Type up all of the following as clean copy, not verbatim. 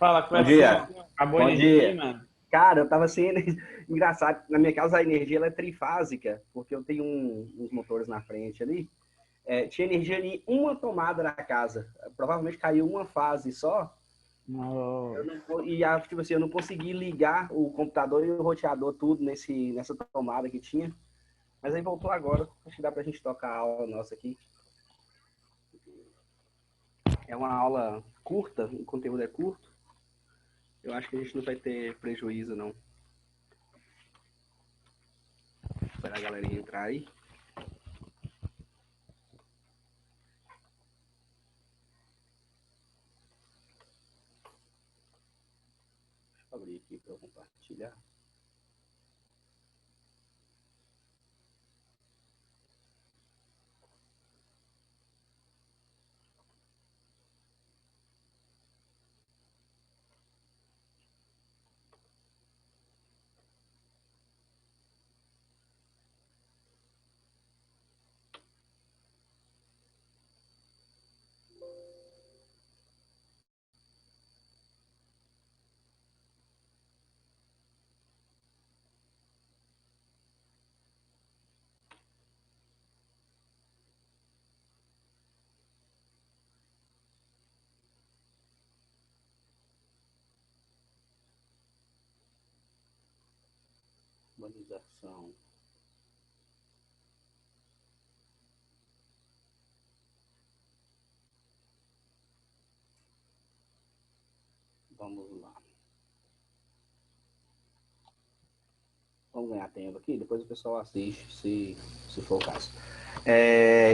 Fala, Bom Clebson. dia. Acabou a Bom energia aí, dia. mano? Cara, eu tava assim, engraçado, na minha casa a energia ela é trifásica, porque eu tenho uns motores na frente ali. Tinha energia em uma tomada na casa. Provavelmente caiu uma fase só. Nossa. Tipo assim, eu não consegui ligar o computador e o roteador tudo nessa tomada que tinha. Mas aí voltou agora. Acho que dá pra gente tocar a aula nossa aqui. É uma aula curta, o conteúdo é curto. Eu acho que a gente não vai ter prejuízo, não. Vou esperar a galerinha entrar aí. Deixa eu abrir aqui para eu compartilhar. Urbanização. Vamos lá. Vamos ganhar tempo aqui, depois o pessoal assiste, se for o caso.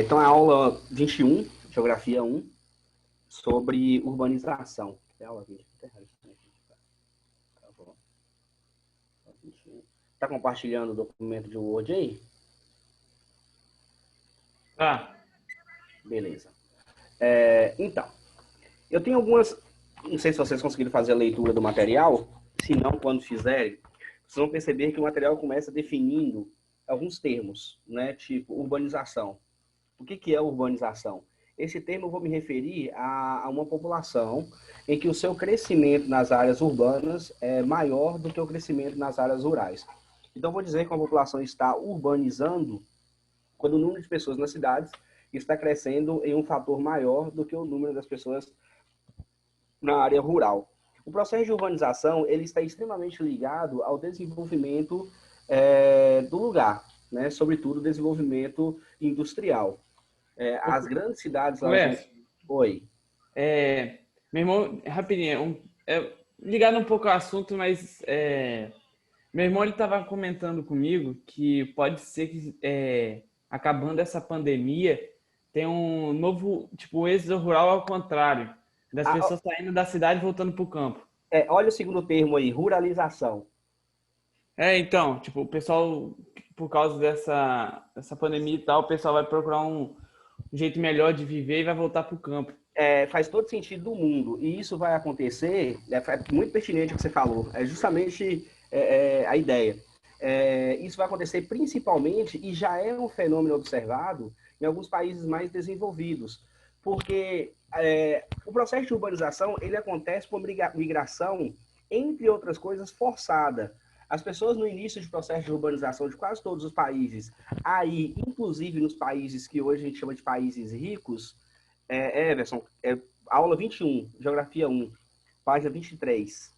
Então, a aula 21, Geografia 1, sobre urbanização. É a aula 20. Tá bom. Tá compartilhando o documento de Word aí? Tá. Beleza. Então, eu tenho algumas... Não sei se vocês conseguiram fazer a leitura do material. Se não, quando fizerem, vocês vão perceber que o material começa definindo alguns termos, né? Tipo, urbanização. O que é urbanização? Esse termo eu vou me referir a uma população em que o seu crescimento nas áreas urbanas é maior do que o crescimento nas áreas rurais. Então, vou dizer que uma população está urbanizando quando o número de pessoas nas cidades está crescendo em um fator maior do que o número das pessoas na área rural. O processo de urbanização ele está extremamente ligado ao desenvolvimento do lugar, né? Sobretudo o desenvolvimento industrial. Ô, As grandes cidades, elas vão... Clebson, Oi. meu irmão, rapidinho, ligado um pouco ao assunto, mas meu irmão ele estava comentando comigo que pode ser que acabando essa pandemia tem um novo, tipo, êxodo rural ao contrário, das Ah, pessoas saindo da cidade e voltando para o campo. olha o segundo termo aí, ruralização. Então, tipo, o pessoal, por causa dessa pandemia e tal, o pessoal vai procurar um jeito melhor de viver e vai voltar para o campo. Faz todo sentido do mundo. E isso vai acontecer, é muito pertinente o que você falou, é justamente a ideia. Isso vai acontecer principalmente, e já é um fenômeno observado, em alguns países mais desenvolvidos, porque o processo de urbanização ele acontece por migração, entre outras coisas, forçada. As pessoas no início do processo de urbanização de quase todos os países, aí, inclusive nos países que hoje a gente chama de países ricos, Everson, aula 21, Geografia 1, página 23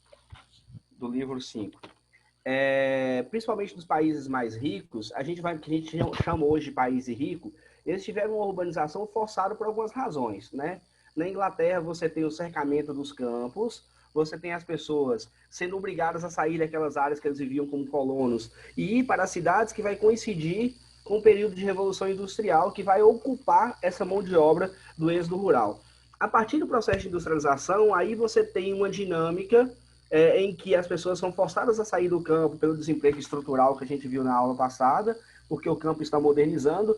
do livro 5. Principalmente nos países mais ricos, que a gente chama hoje de país rico, eles tiveram uma urbanização forçada por algumas razões, né? Na Inglaterra, você tem o cercamento dos campos, você tem as pessoas sendo obrigadas a sair daquelas áreas que eles viviam como colonos e ir para as cidades que vai coincidir com o período de revolução industrial que vai ocupar essa mão de obra do êxodo rural. A partir do processo de industrialização, aí você tem uma dinâmica em que as pessoas são forçadas a sair do campo pelo desemprego estrutural que a gente viu na aula passada, porque o campo está modernizando,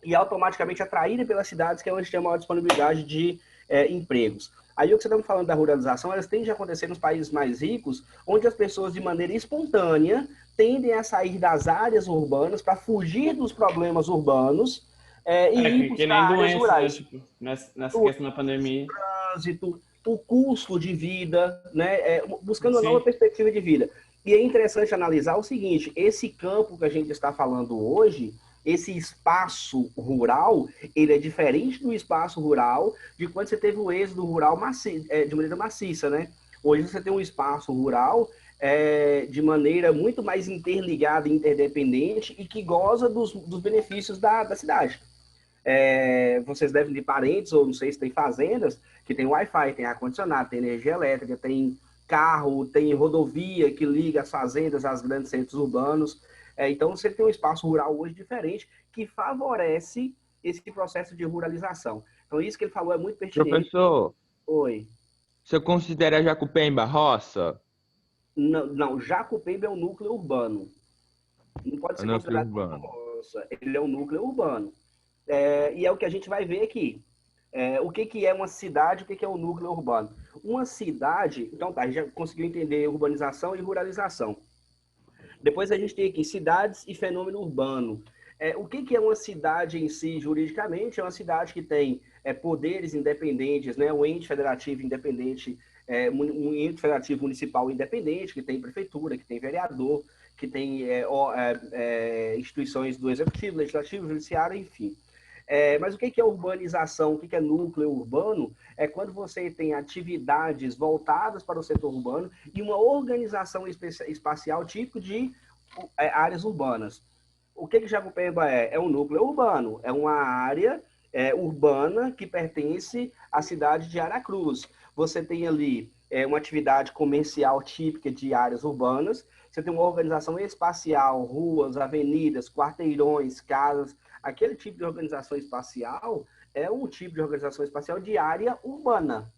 e automaticamente atraída pelas cidades, que é onde tem a maior disponibilidade de empregos. Aí o que você está falando da ruralização, elas tendem a acontecer nos países mais ricos, onde as pessoas, de maneira espontânea, tendem a sair das áreas urbanas para fugir dos problemas urbanos e ir Que nem buscar áreas doença, né? rurais. Tipo, nessa O questão da pandemia. trânsito. o custo de vida, né? Buscando uma Sim. nova perspectiva de vida. E é interessante analisar o seguinte, esse campo que a gente está falando hoje, esse espaço rural, ele é diferente do espaço rural de quando você teve o êxodo rural de maneira maciça, né? Hoje você tem um espaço rural de maneira muito mais interligada e interdependente e que goza dos benefícios da cidade. Vocês devem ter parentes, ou não sei se tem fazendas, que tem Wi-Fi, tem ar-condicionado, tem energia elétrica, tem carro, tem rodovia que liga as fazendas aos grandes centros urbanos. Então, você tem um espaço rural hoje diferente que favorece esse processo de ruralização. Então, isso que ele falou é muito pertinente. Professor, Oi. você considera Jacupemba roça? Não, não, Jacupemba é um núcleo urbano. Não pode É ser núcleo considerado como urbano. roça. Ele é um núcleo urbano. E é o que a gente vai ver aqui. O que é uma cidade, o que é um núcleo urbano? Uma cidade, então tá, a gente já conseguiu entender urbanização e ruralização. Depois a gente tem aqui cidades e fenômeno urbano. O que é uma cidade em si, juridicamente? É uma cidade que tem poderes independentes, né? Um ente federativo independente, um ente federativo municipal independente, que tem prefeitura, que tem vereador, que tem instituições do executivo, legislativo, judiciário, enfim. Mas o que é urbanização? O que é núcleo urbano? É quando você tem atividades voltadas para o setor urbano e uma organização espacial típico de áreas urbanas. O que Jacupemba é? É um núcleo urbano, é uma área urbana que pertence à cidade de Aracruz. Você tem ali uma atividade comercial típica de áreas urbanas, você tem uma organização espacial, ruas, avenidas, quarteirões, casas. Aquele tipo de organização espacial é um tipo de organização espacial de área urbana.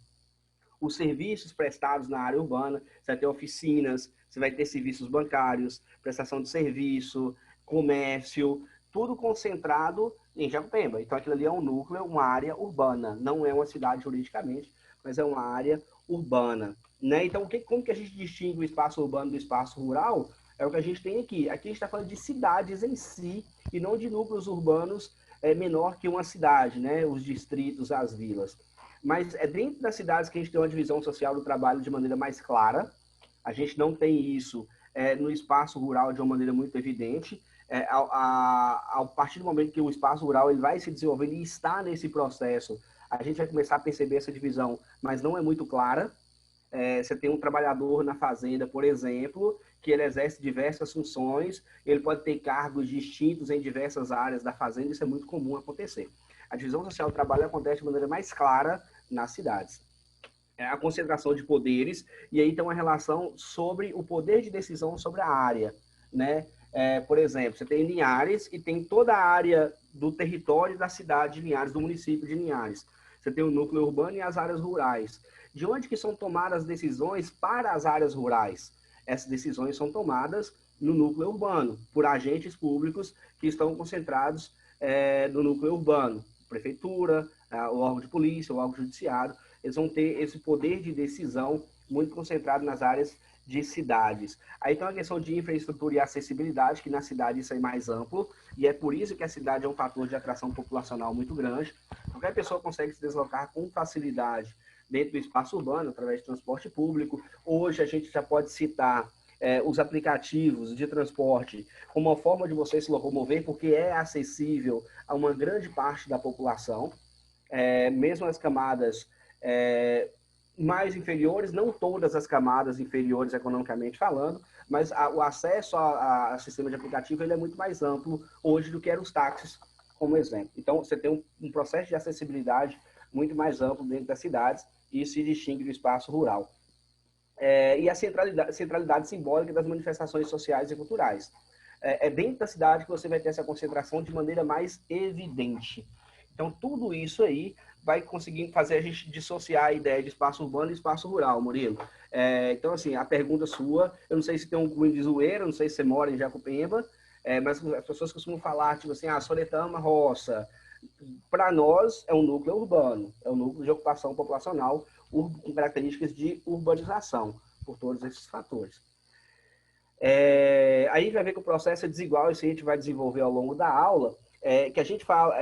Os serviços prestados na área urbana, você vai ter oficinas, você vai ter serviços bancários, prestação de serviço, comércio, tudo concentrado em Jacupemba. Então, aquilo ali é um núcleo, uma área urbana. Não é uma cidade juridicamente, mas é uma área urbana. Né? Então, como que a gente distingue o espaço urbano do espaço rural? É o que a gente tem aqui. Aqui a gente está falando de cidades em si e não de núcleos urbanos menor que uma cidade, né? Os distritos, as vilas. Mas é dentro das cidades que a gente tem uma divisão social do trabalho de maneira mais clara. A gente não tem isso no espaço rural de uma maneira muito evidente. A partir do momento que o espaço rural ele vai se desenvolvendo e está nesse processo, a gente vai começar a perceber essa divisão, mas não é muito clara. Você tem um trabalhador na fazenda, por exemplo, que ele exerce diversas funções, ele pode ter cargos distintos em diversas áreas da fazenda, isso é muito comum acontecer. A divisão social do trabalho acontece de maneira mais clara nas cidades. A concentração de poderes, e aí tem uma relação sobre o poder de decisão sobre a área, né? Por exemplo, você tem Linhares e tem toda a área do território da cidade de Linhares, do município de Linhares. Você tem o núcleo urbano e as áreas rurais. De onde que são tomadas as decisões para as áreas rurais? Essas decisões são tomadas no núcleo urbano, por agentes públicos que estão concentrados no núcleo urbano. Prefeitura, o órgão de polícia, o órgão judiciário, eles vão ter esse poder de decisão muito concentrado nas áreas de cidades. Aí tem uma questão de infraestrutura e acessibilidade, que na cidade isso é mais amplo, e é por isso que a cidade é um fator de atração populacional muito grande. Qualquer pessoa consegue se deslocar com facilidade dentro do espaço urbano, através de transporte público. Hoje a gente já pode citar os aplicativos de transporte como uma forma de você se locomover, porque é acessível a uma grande parte da população, mesmo as camadas mais inferiores, não todas as camadas inferiores economicamente falando, mas o acesso a sistema de aplicativo ele é muito mais amplo hoje do que eram os táxis, como exemplo. Então, você tem um processo de acessibilidade muito mais amplo dentro das cidades e isso se distingue do espaço rural. E a centralidade simbólica das manifestações sociais e culturais. É dentro da cidade que você vai ter essa concentração de maneira mais evidente. Então, tudo isso aí vai conseguir fazer a gente dissociar a ideia de espaço urbano e espaço rural, Murilo. Então, assim, a pergunta sua, eu não sei se tem um cunho de zoeira, não sei se você mora em Jacupemba, mas as pessoas costumam falar, tipo assim, Soretama, roça. Para nós, é um núcleo urbano, é um núcleo de ocupação populacional com características de urbanização, por todos esses fatores. Aí a gente vai ver que o processo é desigual, isso a gente vai desenvolver ao longo da aula, que a gente fala,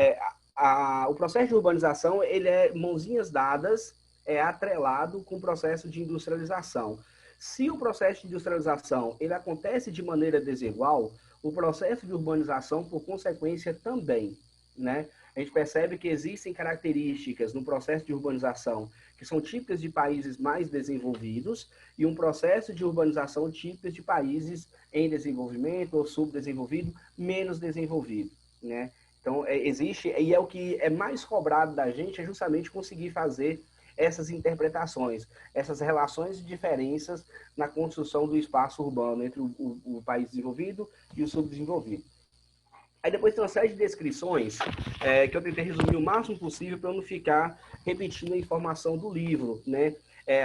o processo de urbanização, ele é mãozinhas dadas é atrelado com o processo de industrialização. Se o processo de industrialização ele acontece de maneira desigual, o processo de urbanização, por consequência, também, né? A gente percebe que existem características no processo de urbanização que são típicas de países mais desenvolvidos e um processo de urbanização típico de países em desenvolvimento ou subdesenvolvido, menos desenvolvido, né? Então, existe, e é o que é mais cobrado da gente, é justamente conseguir fazer essas interpretações, essas relações de diferenças na construção do espaço urbano entre o país desenvolvido e o subdesenvolvido. Aí depois tem uma série de descrições que eu tentei resumir o máximo possível para não ficar repetindo a informação do livro, né?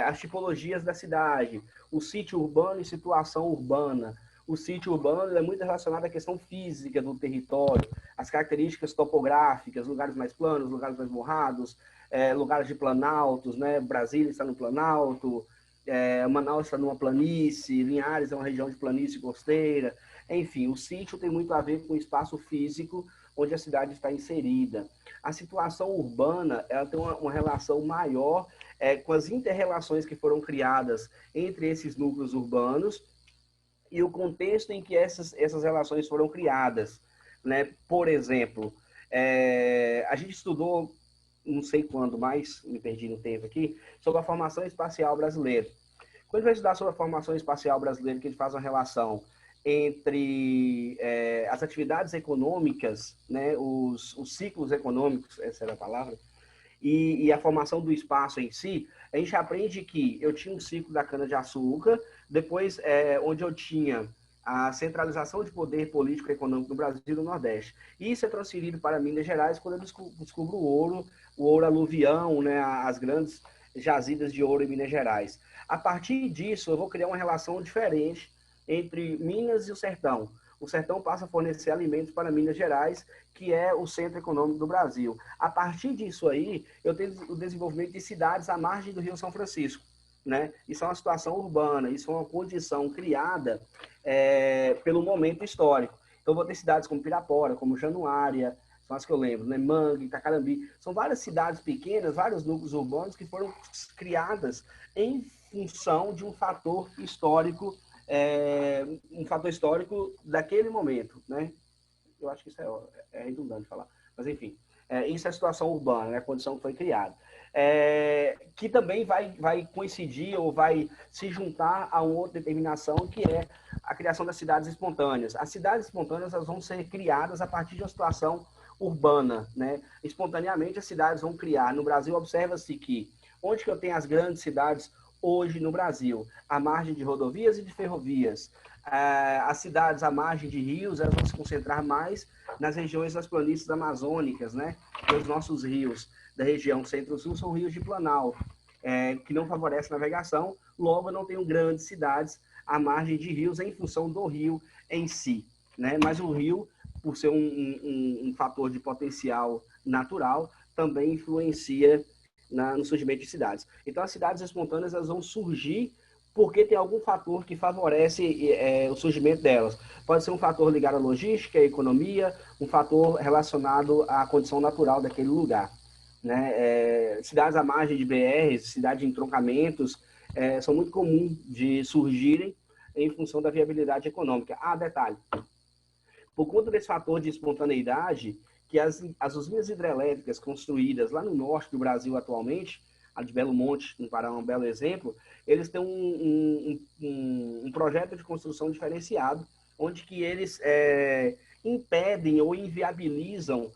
As tipologias da cidade, o sítio urbano e situação urbana. O sítio urbano é muito relacionado à questão física do território, as características topográficas, lugares mais planos, lugares mais morrados, lugares de planaltos, né? Brasília está no planalto, Manaus está numa planície, Linhares é uma região de planície costeira. Enfim, o sítio tem muito a ver com o espaço físico onde a cidade está inserida. A situação urbana ela tem uma relação maior com as inter-relações que foram criadas entre esses núcleos urbanos e o contexto em que essas relações foram criadas, né? Por exemplo, a gente estudou, não sei quando, mas me perdi no tempo aqui, sobre a formação espacial brasileira. Quando a gente vai estudar sobre a formação espacial brasileira, que a gente faz uma relação entre as atividades econômicas, né, os ciclos econômicos, essa era a palavra, e a formação do espaço em si, a gente aprende que eu tinha um ciclo da cana-de-açúcar, depois onde eu tinha a centralização de poder político e econômico no Brasil e no Nordeste. E isso é transferido para Minas Gerais quando eu descubro o ouro aluvião, né, as grandes jazidas de ouro em Minas Gerais. A partir disso, eu vou criar uma relação diferente entre Minas e o Sertão. O Sertão passa a fornecer alimentos para Minas Gerais, que é o centro econômico do Brasil. A partir disso aí, eu tenho o desenvolvimento de cidades à margem do Rio São Francisco, né? Isso é uma situação urbana, isso é uma condição criada pelo momento histórico. Então, vou ter cidades como Pirapora, como Januária, são as que eu lembro, né? Mangue, Itacarambi. São várias cidades pequenas, vários núcleos urbanos que foram criadas em função de um fator histórico daquele momento, né? Eu acho que isso é redundante falar, mas enfim, isso é a situação urbana, né? A condição que foi criada, que também vai coincidir ou vai se juntar a uma outra determinação que é a criação das cidades espontâneas. As cidades espontâneas elas vão ser criadas a partir de uma situação urbana, né? Espontaneamente as cidades vão criar. No Brasil observa-se que onde que eu tenho as grandes cidades hoje no Brasil, à margem de rodovias e de ferrovias. As cidades à margem de rios, elas vão se concentrar mais nas regiões das planícies amazônicas, né? E os nossos rios da região centro-sul são rios de planalto, que não favorecem a navegação, logo não tenho grandes cidades à margem de rios em função do rio em si, né? Mas o rio, por ser um fator de potencial natural, também influencia no surgimento de cidades. Então, as cidades espontâneas elas vão surgir porque tem algum fator que favorece o surgimento delas. Pode ser um fator ligado à logística, à economia, um fator relacionado à condição natural daquele lugar, né? Cidades à margem de BRs, cidades de entroncamentos, são muito comuns de surgirem em função da viabilidade econômica. Detalhe, por conta desse fator de espontaneidade, que as usinas hidrelétricas construídas lá no norte do Brasil atualmente, a de Belo Monte, no Pará, é um belo exemplo, eles têm um projeto de construção diferenciado, onde que eles impedem ou inviabilizam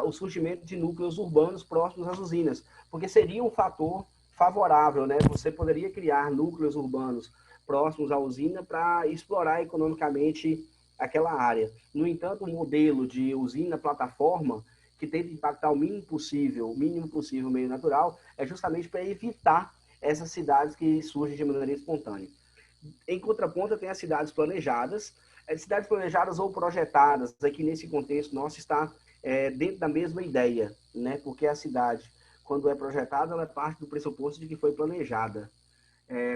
o surgimento de núcleos urbanos próximos às usinas, porque seria um fator favorável, né? Você poderia criar núcleos urbanos próximos à usina para explorar economicamente aquela área. No entanto, o modelo de usina-plataforma, que tenta impactar o mínimo possível o meio natural, é justamente para evitar essas cidades que surgem de maneira espontânea. Em contraponto, tem as cidades planejadas. Cidades planejadas ou projetadas, aqui nesse contexto nosso, está dentro da mesma ideia, né? Porque a cidade, quando é projetada, ela é parte do pressuposto de que foi planejada.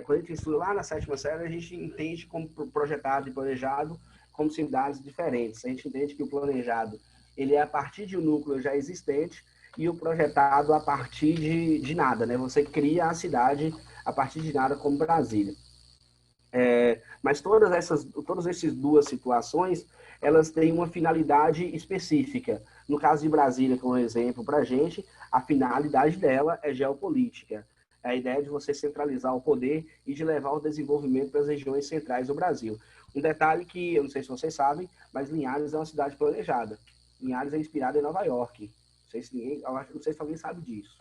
Quando a gente estuda lá na 7ª série, a gente entende como projetado e planejado como cidades diferentes. A gente entende que o planejado ele é a partir de um núcleo já existente e o projetado a partir de nada, né? Você cria a cidade a partir de nada, como Brasília. Mas todas essas duas situações, elas têm uma finalidade específica. No caso de Brasília, como exemplo para a gente, a finalidade dela é geopolítica. É a ideia de você centralizar o poder e de levar o desenvolvimento para as regiões centrais do Brasil. Um detalhe que, eu não sei se vocês sabem, mas Linhares é uma cidade planejada. Linhares é inspirada em Nova York. Não sei se alguém sabe disso,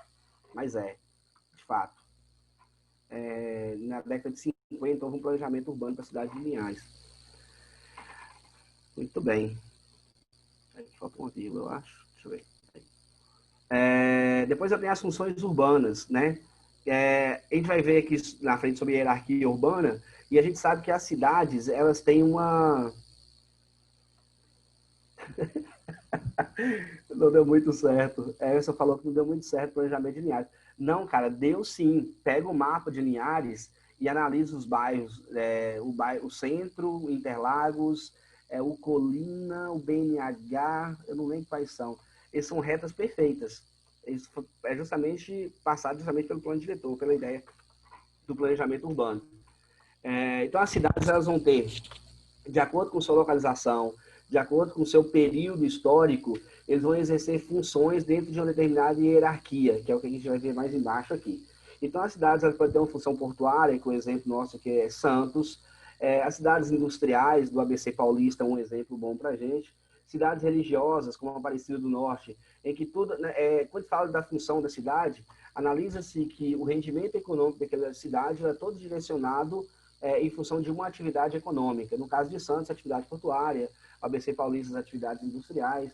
mas de fato. Na década de 50, houve um planejamento urbano para a cidade de Linhares. Muito bem. Falta uma vírgula, eu acho. Deixa eu ver. Depois eu tenho as funções urbanas, né? A gente vai ver aqui na frente sobre a hierarquia urbana, e a gente sabe que as cidades, elas têm uma... Não deu muito certo. Você falou que não deu muito certo o planejamento de Linhares. Não, cara, deu sim. Pega o mapa de Linhares e analisa os bairros. O Centro, Interlagos, o Colina, o BNH, eu não lembro quais são. Eles são retas perfeitas. Isso é justamente passado justamente pelo plano diretor, pela ideia do planejamento urbano. Então, as cidades elas vão ter, de acordo com sua localização, de acordo com o seu período histórico, eles vão exercer funções dentro de uma determinada hierarquia, que é o que a gente vai ver mais embaixo aqui. Então, as cidades elas podem ter uma função portuária, com o exemplo nosso que é Santos. As cidades industriais do ABC Paulista é um exemplo bom para a gente. Cidades religiosas, como a Aparecida do Norte, em que tudo, quando fala da função da cidade, analisa-se que o rendimento econômico daquela cidade é todo direcionado em função de uma atividade econômica. No caso de Santos, atividade portuária, ABC Paulista, as atividades industriais,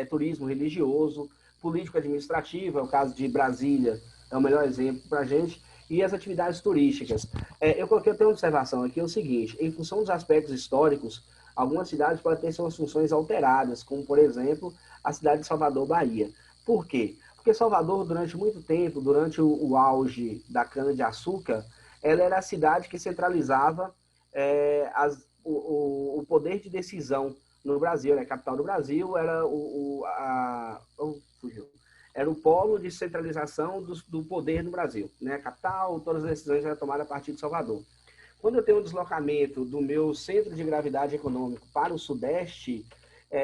turismo religioso, político-administrativo, é o caso de Brasília, é o melhor exemplo para a gente, e as atividades turísticas. Eu coloquei até uma observação aqui, é o seguinte, em função dos aspectos históricos, algumas cidades podem ter suas funções alteradas, como, por exemplo, a cidade de Salvador, Bahia. Por quê? Porque Salvador, durante muito tempo, durante o auge da cana-de-açúcar, ela era a cidade que centralizava o poder de decisão no Brasil, né? A capital do Brasil era era o polo de centralização do poder no Brasil, né? A capital, todas as decisões eram tomadas a partir de Salvador. Quando eu tenho um deslocamento do meu centro de gravidade econômico para o Sudeste,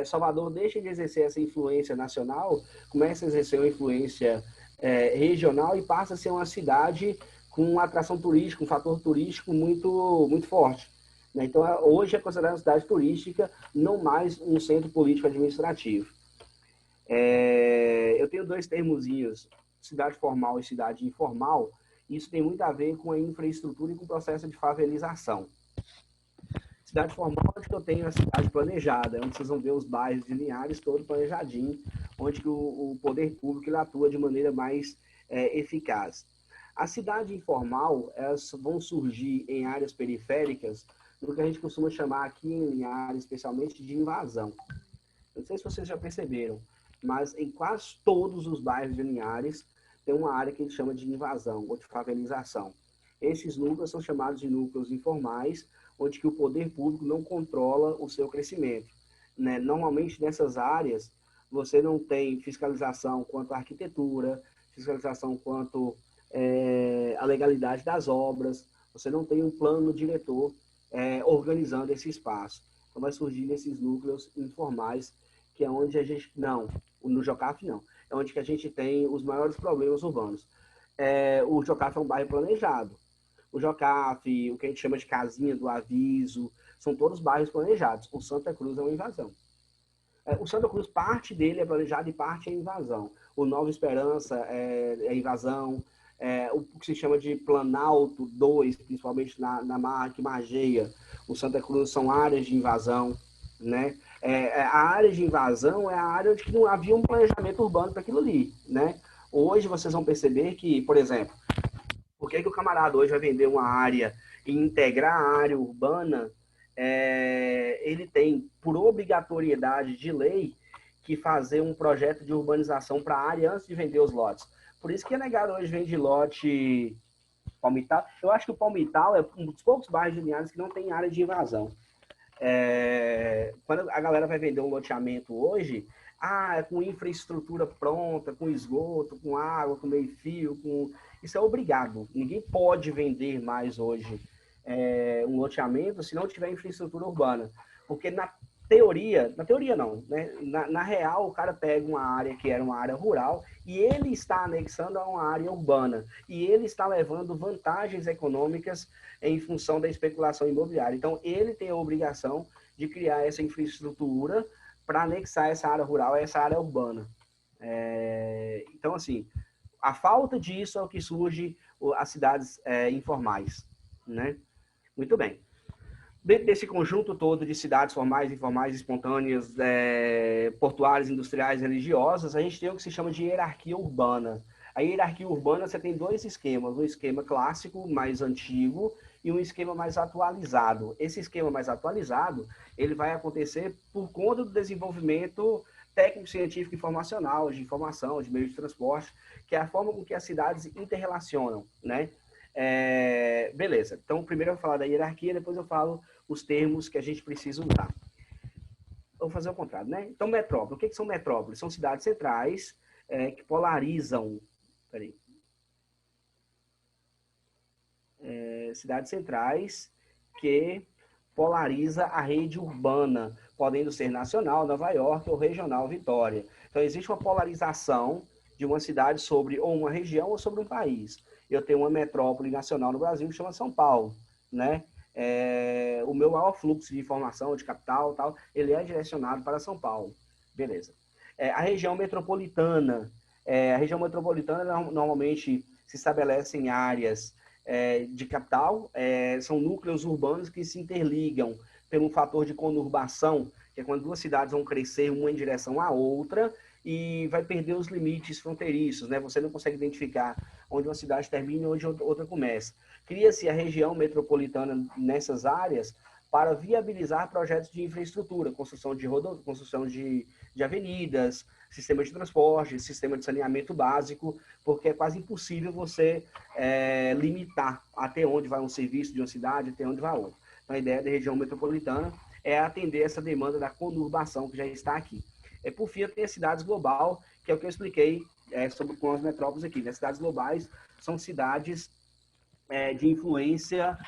Salvador deixa de exercer essa influência nacional, começa a exercer uma influência regional e passa a ser uma cidade com uma atração turística, um fator turístico muito, muito forte. Então, hoje é considerada uma cidade turística, não mais um centro político-administrativo. Eu tenho dois termozinhos, cidade formal e cidade informal. Isso tem muito a ver com a infraestrutura e com o processo de favelização. Cidade formal, onde eu tenho a cidade planejada, onde vocês vão ver os bairros de Linhares todo planejadinho, onde que o poder público ele atua de maneira mais eficaz. A cidade informal, elas vão surgir em áreas periféricas, no que a gente costuma chamar aqui em Linhares, especialmente, de invasão. Não sei se vocês já perceberam, mas em quase todos os bairros de Linhares tem uma área que a gente chama de invasão ou de favelização. Esses núcleos são chamados de núcleos informais, onde que o poder público não controla o seu crescimento. Né? Normalmente, nessas áreas, você não tem fiscalização quanto à arquitetura, fiscalização quanto a legalidade das obras, você não tem um plano diretor organizando esse espaço. Então, vai surgir esses núcleos informais, que é onde a gente... Não, no Jocaf não. É onde que a gente tem os maiores problemas urbanos. O Jocaf é um bairro planejado. O Jocaf, o que a gente chama de Casinha do Aviso, são todos bairros planejados. O Santa Cruz é uma invasão. O Santa Cruz, parte dele é planejado e parte é invasão. O Nova Esperança é invasão. O que se chama de Planalto 2, principalmente na Marra, que margeia o Santa Cruz, são áreas de invasão, né? A área de invasão é a área onde não havia um planejamento urbano para aquilo ali, né? Hoje vocês vão perceber que, por exemplo, por que o camarada hoje vai vender uma área e integrar a área urbana? Ele tem, por obrigatoriedade de lei, que fazer um projeto de urbanização para a área antes de vender os lotes. Por isso que a negada hoje vende lote Palmital. Eu acho que o Palmital é um dos poucos bairros de Linhares que não tem área de invasão. Quando a galera vai vender um loteamento hoje, com infraestrutura pronta, com esgoto, com água, com meio-fio, isso é obrigado. Ninguém pode vender mais hoje um loteamento se não tiver infraestrutura urbana. Porque na teoria não, né? Na real, o cara pega uma área que era uma área rural e ele está anexando a uma área urbana. E ele está levando vantagens econômicas em função da especulação imobiliária. Então, ele tem a obrigação de criar essa infraestrutura para anexar essa área rural a essa área urbana. Então, assim, a falta disso é o que surge as cidades informais, né? Muito bem. Dentro desse conjunto todo de cidades formais, informais, espontâneas, portuárias, industriais, religiosas, a gente tem o que se chama de hierarquia urbana. A hierarquia urbana, você tem dois esquemas, um esquema clássico, mais antigo, e um esquema mais atualizado. Esse esquema mais atualizado, ele vai acontecer por conta do desenvolvimento técnico, científico e informacional, de informação, de meio de transporte, que é a forma com que as cidades interrelacionam, né? Beleza. Então, primeiro eu vou falar da hierarquia, depois eu falo os termos que a gente precisa usar. Vou fazer o contrário, né? Então, metrópole. O que são metrópoles? São cidades centrais que polarizam... Peraí. Cidades centrais que polariza a rede urbana, podendo ser nacional, Nova York, ou regional, Vitória. Então, existe uma polarização de uma cidade sobre ou uma região ou sobre um país. Eu tenho uma metrópole nacional no Brasil que chama São Paulo, né? O meu maior fluxo de informação, de capital, tal, ele é direcionado para São Paulo. Beleza. A região metropolitana. A região metropolitana normalmente se estabelece em áreas de capital, são núcleos urbanos que se interligam pelo fator de conurbação, que é quando duas cidades vão crescer uma em direção à outra e vai perder os limites fronteiriços, né? Você não consegue identificar onde uma cidade termina e onde outra começa. Cria-se a região metropolitana nessas áreas para viabilizar projetos de infraestrutura, construção de avenidas, sistema de transporte, sistema de saneamento básico, porque é quase impossível você limitar até onde vai um serviço de uma cidade, até onde vai outra. Então, a ideia da região metropolitana é atender essa demanda da conurbação que já está aqui. Por fim, tem as cidades global, que é o que eu expliquei com as metrópoles aqui. As cidades globais são cidades de influência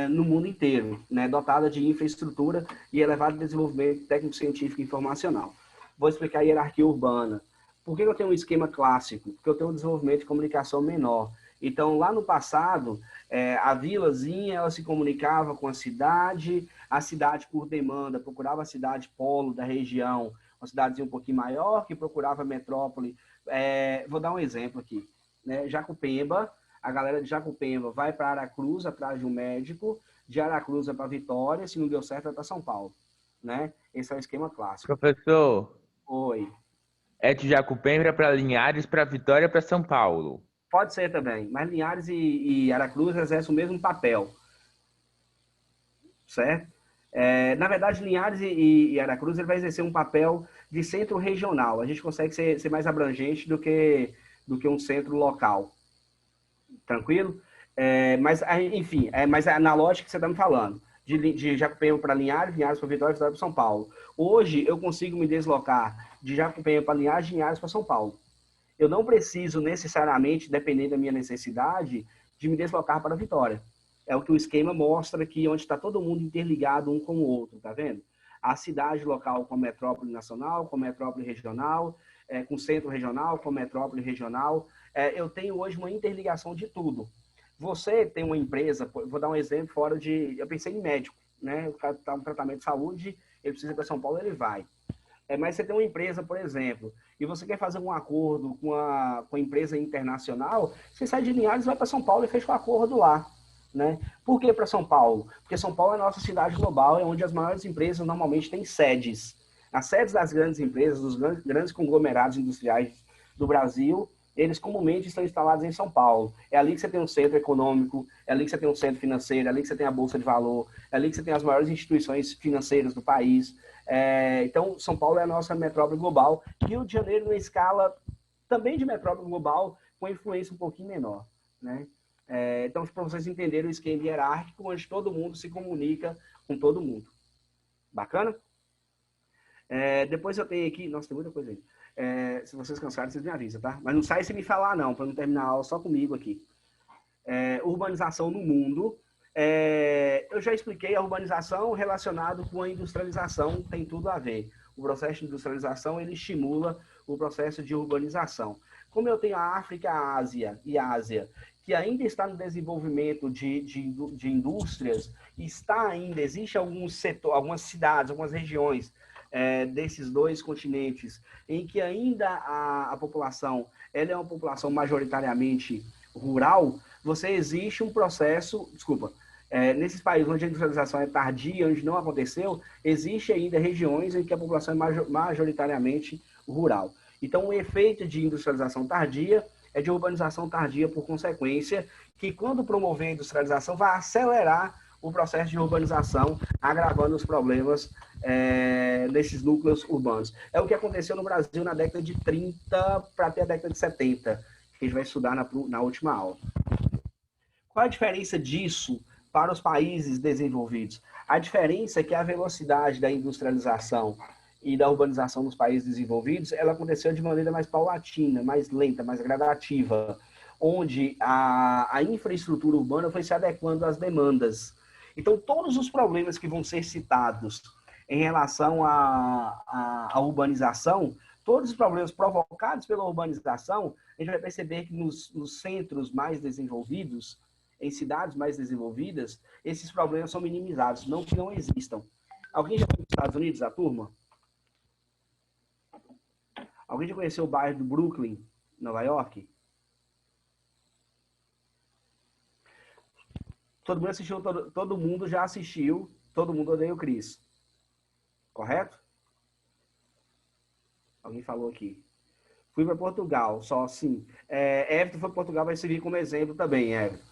no mundo inteiro, né? Dotada de infraestrutura e elevado desenvolvimento técnico-científico e informacional. Vou explicar a hierarquia urbana. Por que eu tenho um esquema clássico? Porque eu tenho um desenvolvimento de comunicação menor. Então, lá no passado, a vilazinha ela se comunicava com a cidade por demanda, procurava a cidade polo da região, uma cidadezinha um pouquinho maior, que procurava a metrópole. Vou dar um exemplo aqui, né? Jacupemba, a galera de Jacupemba vai para Aracruz atrás de um médico, de Aracruz para Vitória, se não deu certo, vai para São Paulo, né? Esse é o esquema clássico. Professor, Oi. é de Jacupemba para Linhares, para Vitória, para São Paulo. Pode ser também, mas Linhares e Aracruz exercem o mesmo papel, certo? Na verdade, Linhares e Aracruz ele vai exercer um papel de centro regional. A gente consegue ser mais abrangente do que um centro local. Tranquilo? Mas, enfim, mas na lógica que você está me falando, de Jacupemba para Linhares, Linhares para Vitória, Vitória para São Paulo. Hoje, eu consigo me deslocar de Jacupemba para Linhares, Linhares para São Paulo. Eu não preciso necessariamente, dependendo da minha necessidade, de me deslocar para Vitória. É o que o esquema mostra aqui, onde está todo mundo interligado um com o outro, tá vendo? A cidade local com metrópole nacional, com metrópole regional, com centro regional, com metrópole regional. Eu tenho hoje uma interligação de tudo. Você tem uma empresa, vou dar um exemplo fora de... Eu pensei em médico, né? O cara está no tratamento de saúde, ele precisa ir para São Paulo, ele vai. Mas você tem uma empresa, por exemplo, e você quer fazer um acordo com a empresa internacional, você sai de Linhares, vai para São Paulo e fecha o acordo lá. Né? Por que para São Paulo? Porque São Paulo é a nossa cidade global, é onde as maiores empresas normalmente têm sedes. As sedes das grandes empresas, dos grandes conglomerados industriais do Brasil, eles comumente estão instalados em São Paulo. É ali que você tem um centro econômico, é ali que você tem um centro financeiro, é ali que você tem a Bolsa de Valor, é ali que você tem as maiores instituições financeiras do país. Então, São Paulo é a nossa metrópole global. Rio de Janeiro, numa escala também de metrópole global, com influência um pouquinho menor, né? Então, para vocês entenderem o esquema hierárquico, onde todo mundo se comunica com todo mundo. Bacana? Depois eu tenho aqui... Nossa, tem muita coisa aí. Se vocês cansarem, vocês me avisam, tá? Mas não sai sem me falar, não, para não terminar a aula só comigo aqui. Urbanização no mundo. Eu já expliquei a urbanização relacionado com a industrialização, tem tudo a ver. O processo de industrialização, ele estimula o processo de urbanização. Como eu tenho a África, a Ásia e a Ásia, que ainda está no desenvolvimento de indústrias, existe alguns setores, algumas cidades, algumas regiões desses dois continentes, em que ainda a população, ela é uma população majoritariamente rural, existe um processo, nesses países onde a industrialização é tardia, onde não aconteceu, existe ainda regiões em que a população é majoritariamente rural. Então, o efeito de industrialização tardia é de urbanização tardia por consequência, que quando promover a industrialização vai acelerar o processo de urbanização, agravando os problemas nesses núcleos urbanos. É o que aconteceu no Brasil na década de 30 para até a década de 70, que a gente vai estudar na última aula. Qual a diferença disso para os países desenvolvidos? A diferença é que a velocidade da industrialização e da urbanização nos países desenvolvidos, ela aconteceu de maneira mais paulatina, mais lenta, mais gradativa, onde a infraestrutura urbana foi se adequando às demandas. Então, todos os problemas que vão ser citados em relação à urbanização, todos os problemas provocados pela urbanização, a gente vai perceber que nos centros mais desenvolvidos, em cidades mais desenvolvidas, esses problemas são minimizados, não que não existam. Alguém já foi para os Estados Unidos, a turma? Alguém já conheceu o bairro do Brooklyn, Nova York? Todo mundo assistiu, todo mundo já assistiu, Todo Mundo Odeia o Chris. Correto? Alguém falou aqui. Fui para Portugal, só assim. Everton foi para Portugal, vai servir como exemplo também, Everton.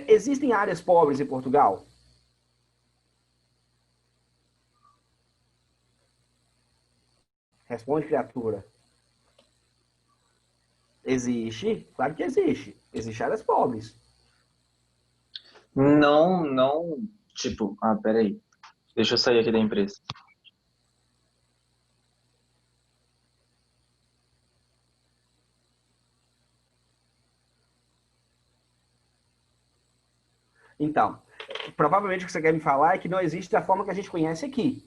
Existem áreas pobres em Portugal? Responde, criatura. Existe? Claro que existe. Existem áreas pobres. Não, tipo, peraí. Deixa eu sair aqui da empresa. Então, provavelmente o que você quer me falar é que não existe da forma que a gente conhece aqui.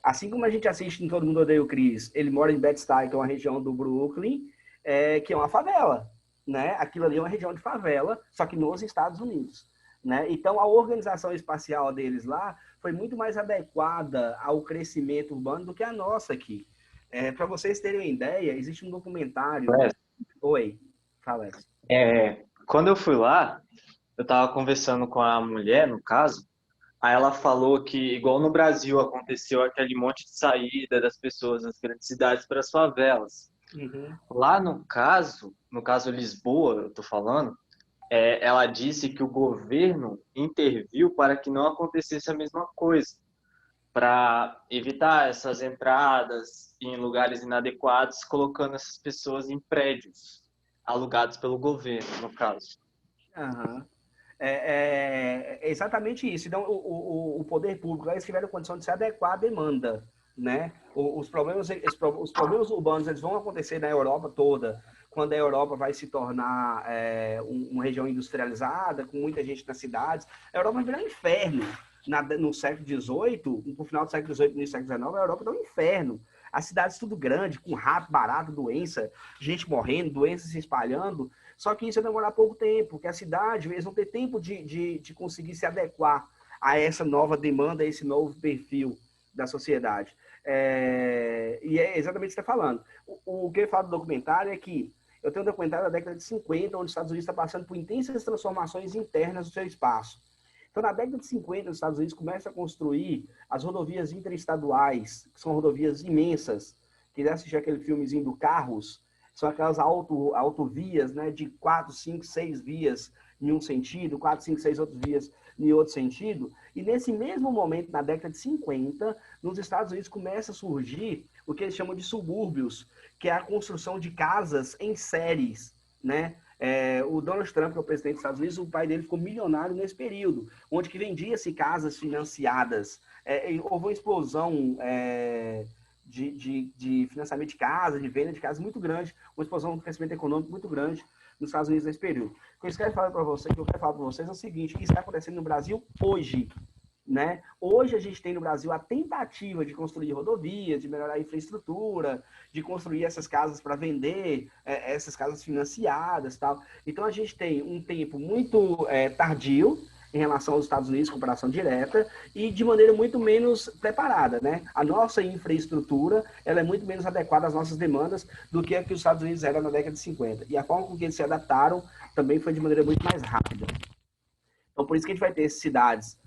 Assim como a gente assiste em Todo Mundo Odeia o Chris, ele mora em Bed-Stuy, que é uma região do Brooklyn, que é uma favela, né? Aquilo ali é uma região de favela, só que nos Estados Unidos, né? Então, a organização espacial deles lá foi muito mais adequada ao crescimento urbano do que a nossa aqui. Para vocês terem uma ideia, existe um documentário... Oi, fala. Quando eu fui lá, eu tava conversando com a mulher, no caso, aí ela falou que, igual no Brasil, aconteceu aquele monte de saída das pessoas das grandes cidades para as favelas. Uhum. Lá no caso Lisboa, eu tô falando, ela disse que o governo interviu para que não acontecesse a mesma coisa, para evitar essas entradas em lugares inadequados, colocando essas pessoas em prédios alugados pelo governo, no caso. Uhum. É exatamente isso. Então, o poder público, eles tiveram condição de se adequar à demanda, né? Os problemas urbanos, eles vão acontecer na Europa toda, quando a Europa vai se tornar uma região industrializada, com muita gente nas cidades. A Europa vai virar um inferno. No século XVIII, no final do século XVIII, no século XIX, a Europa era um inferno. As cidades tudo grande, com rato, barato, doença, gente morrendo, doenças se espalhando. Só que isso vai demorar pouco tempo, porque a cidade, eles vão ter tempo de conseguir se adequar a essa nova demanda, a esse novo perfil da sociedade. E é exatamente o que você está falando. O que eu falo do documentário é que eu tenho um documentário da década de 50, onde os Estados Unidos está passando por intensas transformações internas do seu espaço. Então, na década de 50, os Estados Unidos começam a construir as rodovias interestaduais, que são rodovias imensas. Quem assistir aquele filmezinho do Carros, são aquelas autovias, né, de 4, 5, 6 vias em um sentido, 4, 5, 6 outras vias em outro sentido. E nesse mesmo momento, na década de 50, nos Estados Unidos começa a surgir o que eles chamam de subúrbios, que é a construção de casas em séries, né? O Donald Trump, que é o presidente dos Estados Unidos, o pai dele ficou milionário nesse período, onde que vendia-se casas financiadas. Houve uma explosão de financiamento de casa, de venda de casa muito grande, uma explosão do crescimento econômico muito grande nos Estados Unidos nesse período. O que eu quero falar para vocês é o seguinte: isso está acontecendo no Brasil hoje. Né? Hoje a gente tem no Brasil a tentativa de construir rodovias, de melhorar a infraestrutura, de construir essas casas para vender, essas casas financiadas e tal. Então a gente tem um tempo muito tardio em relação aos Estados Unidos, comparação direta, e de maneira muito menos preparada, né? A nossa infraestrutura, ela é muito menos adequada às nossas demandas do que a que os Estados Unidos eram na década de 50. E a forma com que eles se adaptaram também foi de maneira muito mais rápida. Então, por isso que a gente vai ter cidades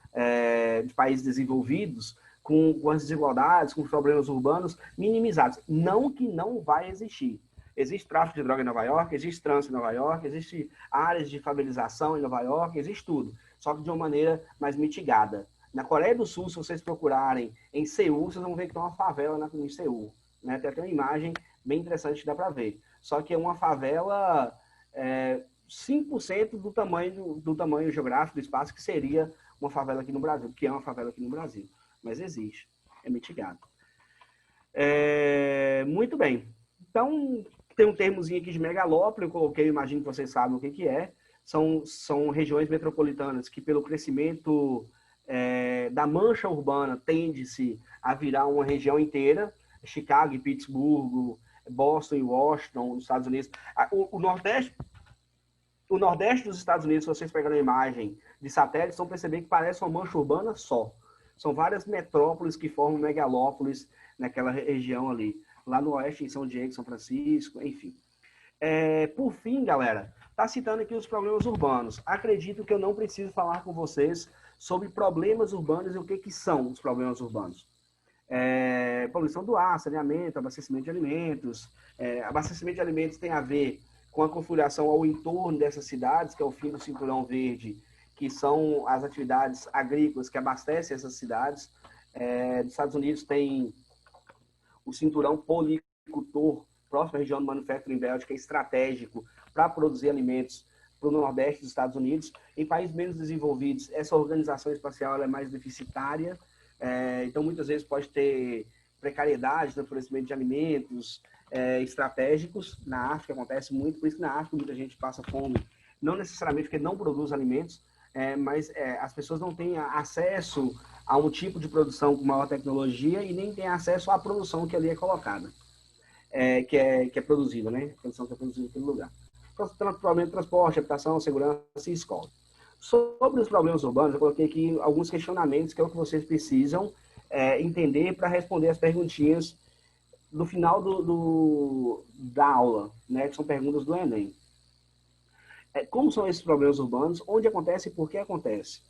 de países desenvolvidos com as desigualdades, com os problemas urbanos minimizados. Não que não vai existir. Existe tráfico de droga em Nova York, existe trânsito em Nova York, existe áreas de favelização em Nova York, existe tudo, só que de uma maneira mais mitigada. Na Coreia do Sul, se vocês procurarem em Seul, vocês vão ver que tem uma favela em Seul. Né? Tem até uma imagem bem interessante que dá para ver. Só que é uma favela 5% do tamanho geográfico do espaço que seria uma favela aqui no Brasil, que é uma favela aqui no Brasil. Mas existe, é mitigado. Muito bem. Então, tem um termozinho aqui de megalópole, eu coloquei, imagino que vocês sabem o que é. São regiões metropolitanas que, pelo crescimento da mancha urbana, tende-se a virar uma região inteira. Chicago e Pittsburgh, Boston e Washington, nos Estados Unidos. O Nordeste dos Estados Unidos, se vocês pegarem a imagem de satélite, vão perceber que parece uma mancha urbana só. São várias metrópoles que formam megalópolis naquela região ali. Lá no oeste, em São Diego, São Francisco, enfim. Por fim, galera, está citando aqui os problemas urbanos. Acredito que eu não preciso falar com vocês sobre problemas urbanos e o que são os problemas urbanos. Poluição do ar, saneamento, abastecimento de alimentos. Abastecimento de alimentos tem a ver com a configuração ao entorno dessas cidades, que é o fim do cinturão verde, que são as atividades agrícolas que abastecem essas cidades. Nos Estados Unidos tem o cinturão policultor, próximo à região do Manufacturing Belt, que é estratégico para produzir alimentos para o Nordeste dos Estados Unidos. Em países menos desenvolvidos, essa organização espacial ela é mais deficitária, então muitas vezes pode ter precariedade no fornecimento de alimentos estratégicos. Na África acontece muito, por isso que na África muita gente passa fome, não necessariamente porque não produz alimentos, mas as pessoas não têm acesso a um tipo de produção com maior tecnologia e nem têm acesso à produção que ali é colocada, que é produzida, né? A produção que é produzida naquele lugar. Problema de transporte, habitação, segurança e escola. Sobre os problemas urbanos, eu coloquei aqui alguns questionamentos que é o que vocês precisam entender para responder as perguntinhas no final da aula, né? Que são perguntas do Enem. Como são esses problemas urbanos? Onde acontece e por que acontece?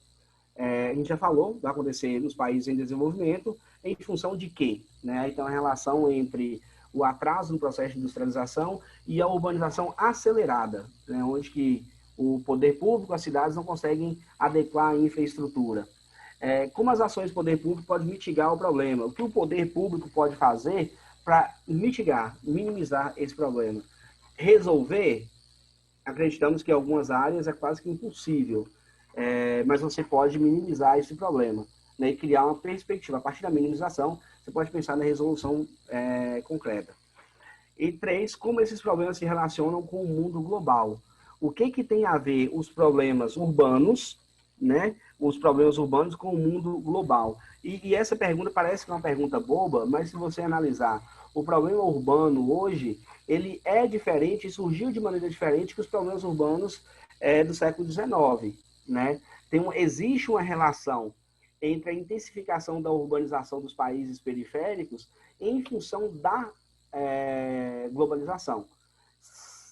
A gente já falou, vai acontecer nos países em desenvolvimento, em função de quê? Né? Então, a relação entre o atraso no processo de industrialização e a urbanização acelerada, né? Onde que o poder público, as cidades não conseguem adequar a infraestrutura. Como as ações do poder público podem mitigar o problema? O que o poder público pode fazer para mitigar, minimizar esse problema? Resolver? Acreditamos que em algumas áreas é quase que impossível, mas você pode minimizar esse problema, né, e criar uma perspectiva. A partir da minimização, você pode pensar na resolução concreta. E 3, como esses problemas se relacionam com o mundo global. O que tem a ver os problemas urbanos, né, os problemas urbanos com o mundo global? E essa pergunta parece que é uma pergunta boba, mas se você analisar o problema urbano hoje, ele é diferente, surgiu de maneira diferente que os problemas urbanos do século XIX, né? Existe uma relação entre a intensificação da urbanização dos países periféricos em função da globalização.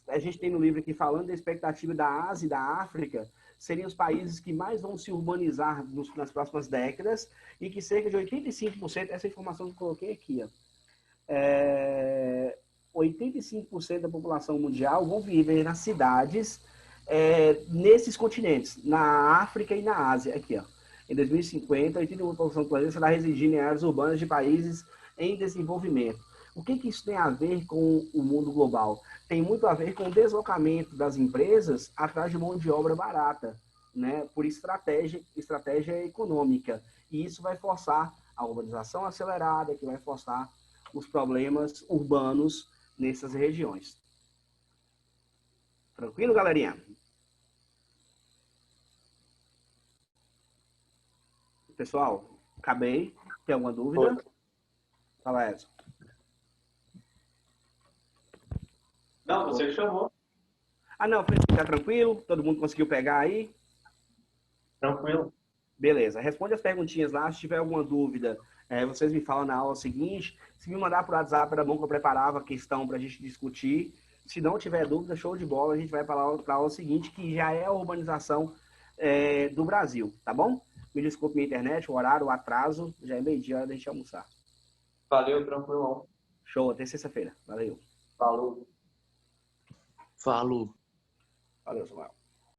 A gente tem no livro aqui falando da expectativa da Ásia e da África seriam os países que mais vão se urbanizar nas próximas décadas e que cerca de 85%, essa informação que eu coloquei aqui, 85% da população mundial vão viver nas cidades nesses continentes, na África e na Ásia, aqui, ó. Em 2050, 81% da população do planeta será residindo em áreas urbanas de países em desenvolvimento. O que isso tem a ver com o mundo global? Tem muito a ver com o deslocamento das empresas atrás de mão de obra barata, né? Por estratégia econômica. E isso vai forçar a urbanização acelerada, que vai forçar os problemas urbanos nessas regiões. Tranquilo, galerinha? Pessoal, acabei. Tem alguma dúvida? Fala, Edson. Não, você que chamou. Ah, não, tá tranquilo? Todo mundo conseguiu pegar aí? Tranquilo. Beleza. Responde as perguntinhas lá. Se tiver alguma dúvida, vocês me falam na aula seguinte. Se me mandar por WhatsApp, era bom que eu preparava a questão para a gente discutir. Se não tiver dúvida, show de bola. A gente vai para a aula seguinte, que já é a urbanização do Brasil, tá bom? Me desculpe minha internet, o horário, o atraso. Já é meio-dia, hora da gente almoçar. Valeu, tranquilão. Show, até sexta-feira. Valeu. Falou. Falou. Valeu, Samuel.